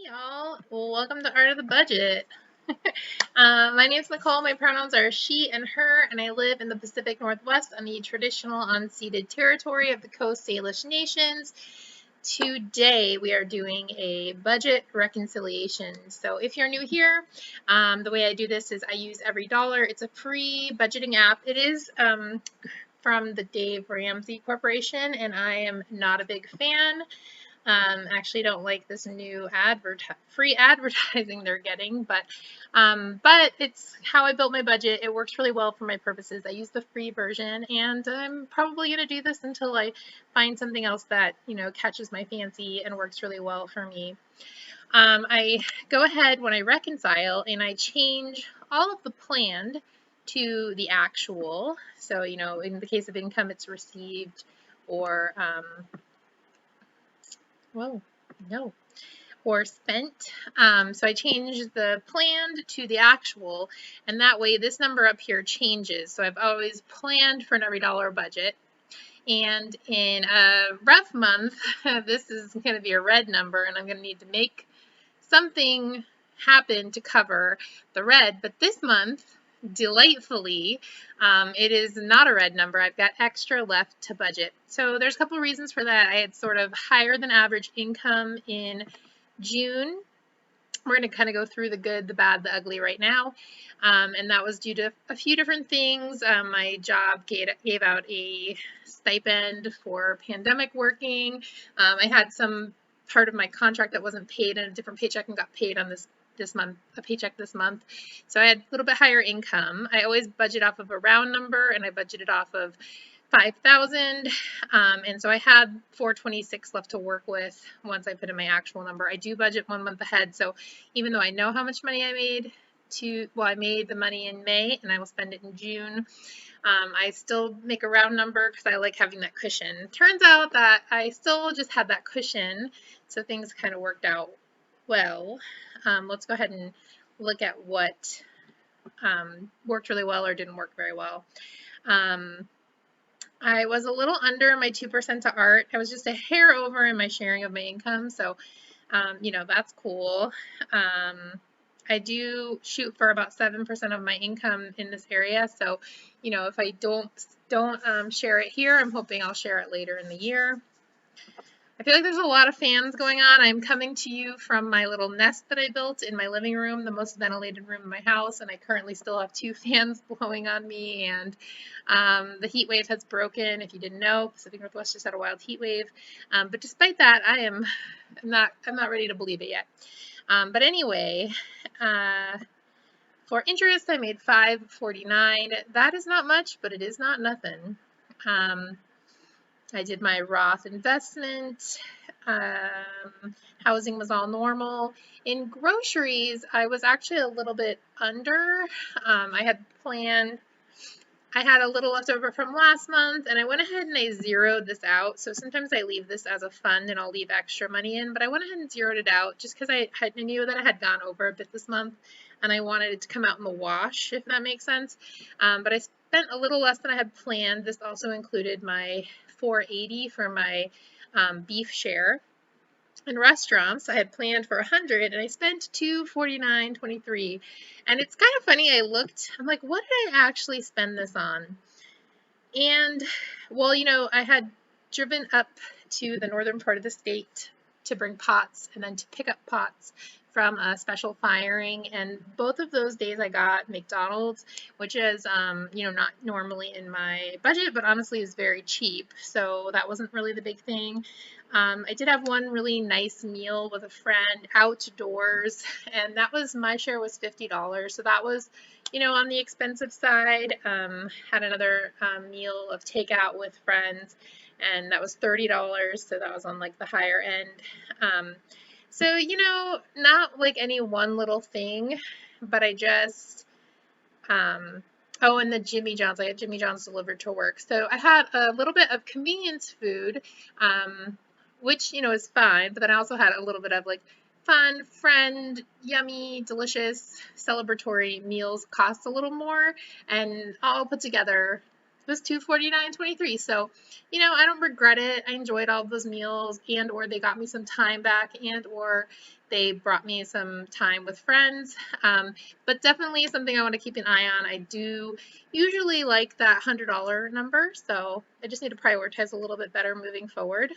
Y'all. Well, welcome to Art of the Budget. My name's Nicole. My pronouns are she and her, and I live in the Pacific Northwest on the traditional unceded territory of the Coast Salish Nations. Today we are doing a budget reconciliation. So if you're new here, the way I do this is I use Every Dollar. It's a free budgeting app. It is from the Dave Ramsey Corporation, and I am not a big fan. Actually don't like this new free advertising they're getting, but it's how I built my budget. It works really well for my purposes. I use the free version, and I'm probably going to do this until I find something else that, catches my fancy and works really well for me. I go ahead when I reconcile and I change all of the planned to the actual. So, in the case of income, it's received or whoa, no, or spent. So I changed the planned to the actual, and that way this number up here changes. So I've always planned for an every dollar budget. And in a rough month, this is going to be a red number, and I'm going to need to make something happen to cover the red. But this month, delightfully, it is not a red number. I've got extra left to budget. So there's a couple of reasons for that. I had sort of higher than average income in June. We're going to kind of go through the good, the bad, the ugly right now. And that was due to a few different things. My job gave out a stipend for pandemic working. I had some part of my contract that wasn't paid in a different paycheck and got paid on this month, a paycheck this month. So I had a little bit higher income. I always budget off of a round number, and I budgeted off of 5,000, and so I had 426 left to work with once I put in my actual number. I do budget 1 month ahead, so even though I know how much money I made I made the money in May and I will spend it in June. I still make a round number because I like having that cushion. Turns out that I still just had that cushion, so things kind of worked out well. Let's go ahead and look at what worked really well or didn't work very well. I was a little under my 2% to art. I was just a hair over in my sharing of my income, so that's cool. I do shoot for about 7% of my income in this area, so if I don't share it here, I'm hoping I'll share it later in the year. I feel like there's a lot of fans going on. I'm coming to you from my little nest that I built in my living room, the most ventilated room in my house, and I currently still have 2 fans blowing on me, and the heat wave has broken. If you didn't know, Pacific Northwest just had a wild heat wave, but despite that, I'm not ready to believe it yet. But anyway, for interest, I made $5.49. That is not much, but it is not nothing. I did my Roth investment. Housing was all normal. In groceries, I was actually a little bit under. I had planned, I had a little left over from last month, and I went ahead and I zeroed this out. So sometimes I leave this as a fund and I'll leave extra money in, but I went ahead and zeroed it out just because I knew that I had gone over a bit this month and I wanted it to come out in the wash, if that makes sense. But I spent a little less than I had planned. This also included my $4.80 for my beef share. In restaurants, I had planned for 100 and I spent $249.23. And it's kind of funny, I'm like, what did I actually spend this on? And well, I had driven up to the northern part of the state to bring pots and then to pick up pots from a special firing, and both of those days I got McDonald's, which is not normally in my budget, but honestly is very cheap, so that wasn't really the big thing. I did have one really nice meal with a friend outdoors, and my share was $50, so that was on the expensive side. Had another meal of takeout with friends, and that was $30, so that was on like the higher end. So, not like any one little thing, but I just, oh, and the Jimmy John's, I had Jimmy John's delivered to work. So I had a little bit of convenience food, which, is fine, but then I also had a little bit of like fun, friend, yummy, delicious, celebratory meals cost a little more, and all put together was $249.23. So, you know, I don't regret it. I enjoyed all those meals, and or they got me some time back, and or they brought me some time with friends. But definitely something I want to keep an eye on. I do usually like that $100 number, so I just need to prioritize a little bit better moving forward.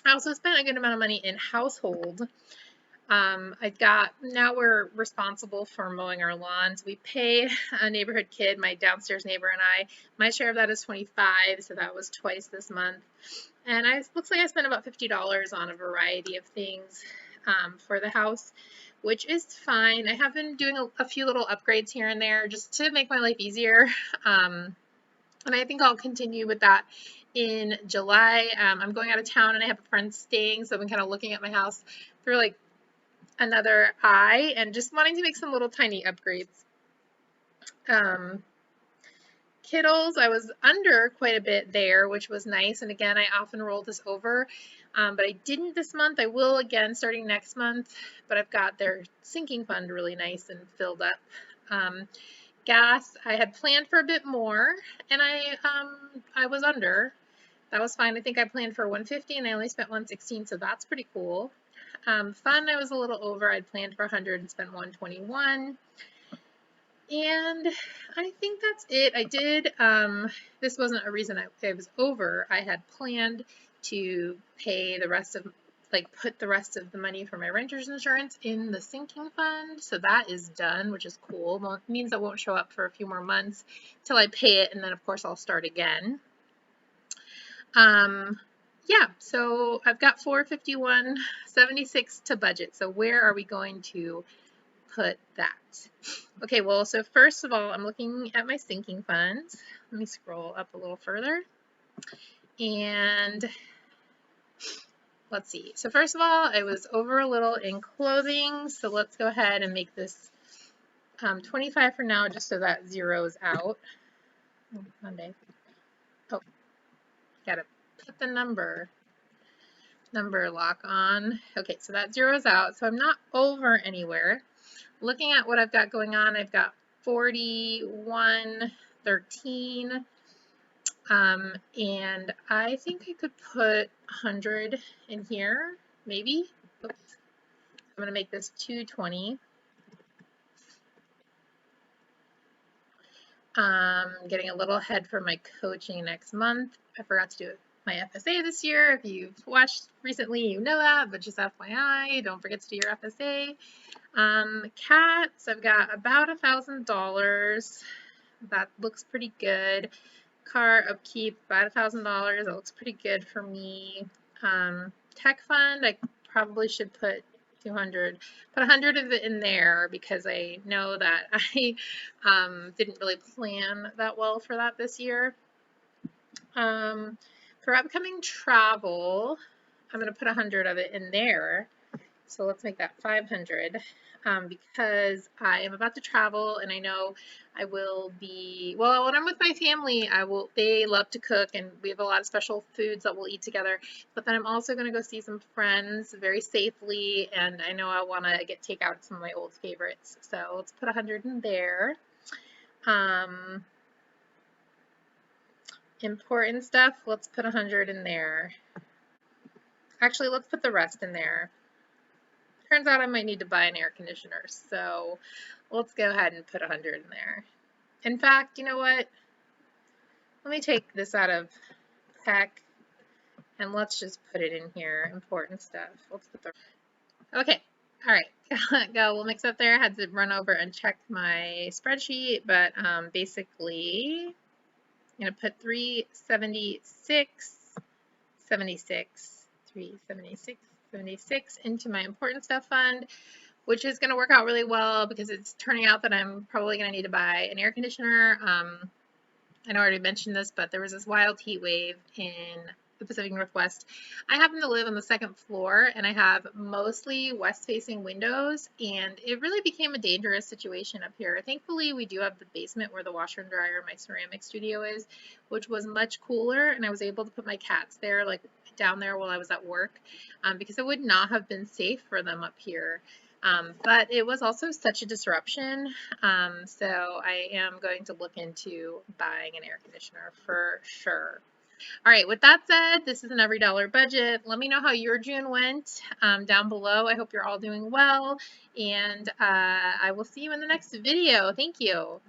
I also spent a good amount of money in household. Now we're responsible for mowing our lawns. We pay a neighborhood kid, my downstairs neighbor and I. My share of that is 25, so that was twice this month. And looks like I spent about $50 on a variety of things for the house, which is fine. I have been doing a few little upgrades here and there just to make my life easier. And I think I'll continue with that in July. I'm going out of town and I have a friend staying, so I've been kind of looking at my house through like another eye and just wanting to make some little tiny upgrades. Kittles, I was under quite a bit there, which was nice. And again, I often roll this over, but I didn't this month. I will again starting next month, but I've got their sinking fund really nice and filled up. Gas, I had planned for a bit more, and I was under. That was fine. I think I planned for 150 and I only spent 116, so that's pretty cool. Fun, I was a little over. I'd planned for 100 and spent 121. And I think that's it. I did, this wasn't a reason I was over. I had planned to pay the rest of, put the rest of the money for my renter's insurance in the sinking fund. So that is done, which is cool. Well, it means it won't show up for a few more months till I pay it. And then of course I'll start again. Yeah, so I've got $451.76 to budget. So where are we going to put that? Okay, well, so first of all, I'm looking at my sinking funds. Let me scroll up a little further. And let's see. So first of all, I was over a little in clothing. So let's go ahead and make this 25 for now, just so that zeroes out. Monday. Oh, gotta put the number lock on. Okay, so that zeroes out. So I'm not over anywhere. Looking at what I've got going on, I've got 41.13. And I think I could put 100 in here, maybe. Oops. I'm going to make this 220. Getting a little ahead for my coaching next month. I forgot to do my FSA this year. If you've watched recently, you know that, but just FYI, don't forget to do your FSA. Cats, I've got about $1,000. That looks pretty good. Car upkeep, about $1,000. That looks pretty good for me. Tech fund, I probably should put 200. Put 100 of it in there because I know that I didn't really plan that well for that this year. For upcoming travel, I'm going to put 100 of it in there. So let's make that 500 because I am about to travel and I know I will be, well, when I'm with my family, they love to cook and we have a lot of special foods that we'll eat together, but then I'm also going to go see some friends very safely and I know I want to get takeout of some of my old favorites. So let's put 100 in there. Important stuff, let's put 100 in there. Actually, let's put the rest in there. Turns out I might need to buy an air conditioner, so let's go ahead and put 100 in there. In fact, you know what? Let me take this out of pack and let's just put it in here. Important stuff. Let's put the. Okay. All right. Go. We'll mix up there. I had to run over and check my spreadsheet, but basically, I'm going to put 376, 76, 376. 76 into my important stuff fund, which is going to work out really well because it's turning out that I'm probably going to need to buy an air conditioner. I know I already mentioned this, but there was this wild heat wave in the Pacific Northwest. I happen to live on the second floor and I have mostly west facing windows and it really became a dangerous situation up here. Thankfully, we do have the basement where the washer and dryer in my ceramic studio is, which was much cooler and I was able to put my cats there, like down there while I was at work because it would not have been safe for them up here. But it was also such a disruption. So I am going to look into buying an air conditioner for sure. All right, with that said, this is an every dollar budget. Let me know how your June went down below. I hope you're all doing well, and I will see you in the next video. Thank you.